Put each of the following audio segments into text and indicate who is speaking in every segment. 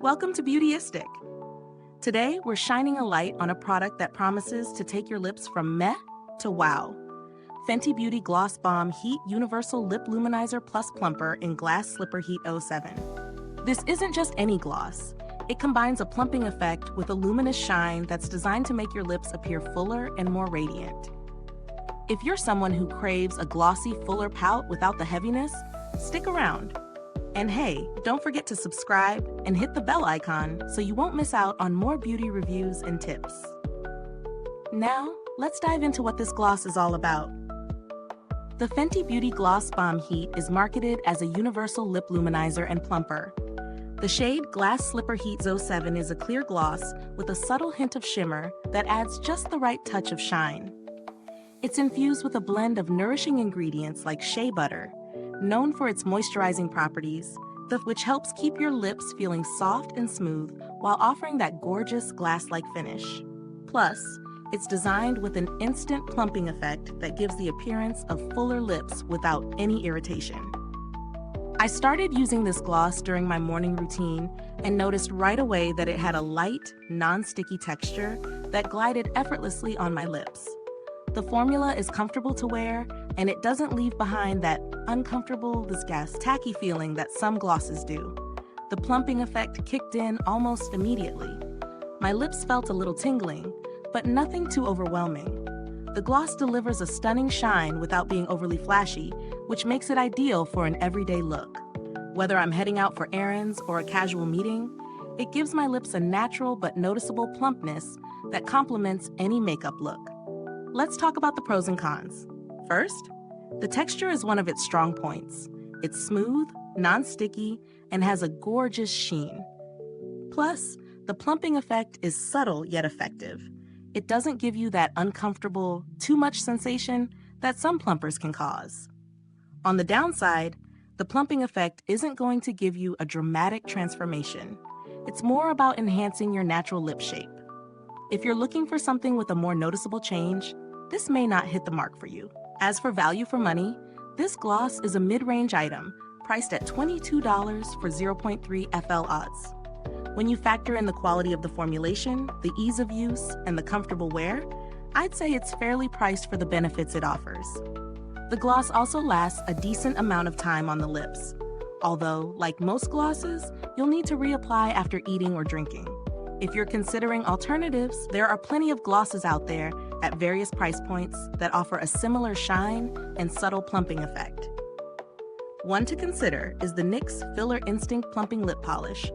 Speaker 1: Welcome to Beautyistic. Today, we're shining a light on a product that promises to take your lips from meh to wow. Fenty Beauty Gloss Bomb Heat Universal Lip Luminizer Plus Plumper in Glass Slipper Heat 07. This isn't just any gloss. It combines a plumping effect with a luminous shine that's designed to make your lips appear fuller and more radiant. If you're someone who craves a glossy, fuller pout without the heaviness, stick around. And hey, don't forget to subscribe and hit the bell icon so you won't miss out on more beauty reviews and tips. Now, let's dive into what this gloss is all about. The Fenty Beauty Gloss Bomb Heat is marketed as a universal lip luminizer and plumper. The shade Glass Slipper Heat 07 is a clear gloss with a subtle hint of shimmer that adds just the right touch of shine. It's infused with a blend of nourishing ingredients like shea butter, known for its moisturizing properties, which helps keep your lips feeling soft and smooth while offering that gorgeous glass-like finish. Plus, it's designed with an instant plumping effect that gives the appearance of fuller lips without any irritation. I started using this gloss during my morning routine and noticed right away that it had a light, non-sticky texture that glided effortlessly on my lips. The formula is comfortable to wear, and it doesn't leave behind that uncomfortable, tacky feeling that some glosses do. The plumping effect kicked in almost immediately. My lips felt a little tingling, but nothing too overwhelming. The gloss delivers a stunning shine without being overly flashy, which makes it ideal for an everyday look. Whether I'm heading out for errands or a casual meeting, it gives my lips a natural but noticeable plumpness that complements any makeup look. Let's talk about the pros and cons. First, the texture is one of its strong points. It's smooth, non-sticky, and has a gorgeous sheen. Plus, the plumping effect is subtle yet effective. It doesn't give you that uncomfortable, too much sensation that some plumpers can cause. On the downside, the plumping effect isn't going to give you a dramatic transformation. It's more about enhancing your natural lip shape. If you're looking for something with a more noticeable change, this may not hit the mark for you. As for value for money, this gloss is a mid-range item, priced at $22 for 0.3 FL odds. When you factor in the quality of the formulation, the ease of use, and the comfortable wear, I'd say it's fairly priced for the benefits it offers. The gloss also lasts a decent amount of time on the lips, although, like most glosses, you'll need to reapply after eating or drinking. If you're considering alternatives, there are plenty of glosses out there at various price points that offer a similar shine and subtle plumping effect. One to consider is the NYX Filler Instinct Plumping Lip Polish.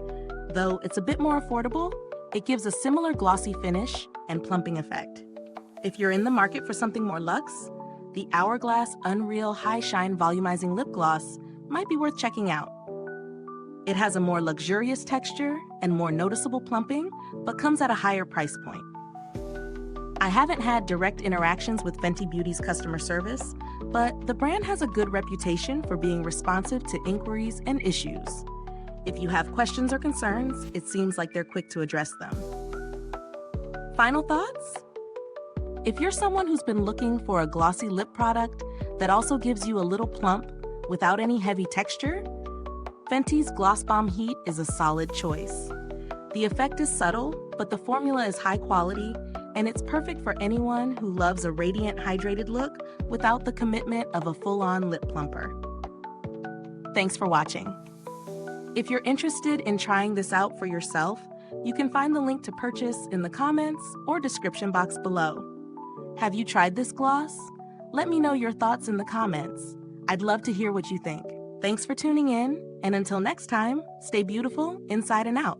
Speaker 1: Though it's a bit more affordable, it gives a similar glossy finish and plumping effect. If you're in the market for something more luxe, the Hourglass Unreal High Shine Volumizing Lip Gloss might be worth checking out. It has a more luxurious texture and more noticeable plumping, but comes at a higher price point. I haven't had direct interactions with Fenty Beauty's customer service, but the brand has a good reputation for being responsive to inquiries and issues. If you have questions or concerns, it seems like they're quick to address them. Final thoughts? If you're someone who's been looking for a glossy lip product that also gives you a little plump without any heavy texture, Fenty's Gloss Bomb Heat is a solid choice. The effect is subtle, but the formula is high quality, and it's perfect for anyone who loves a radiant, hydrated look without the commitment of a full-on lip plumper. Thanks for watching. If you're interested in trying this out for yourself, you can find the link to purchase in the comments or description box below. Have you tried this gloss? Let me know your thoughts in the comments. I'd love to hear what you think. Thanks for tuning in, and until next time, stay beautiful inside and out.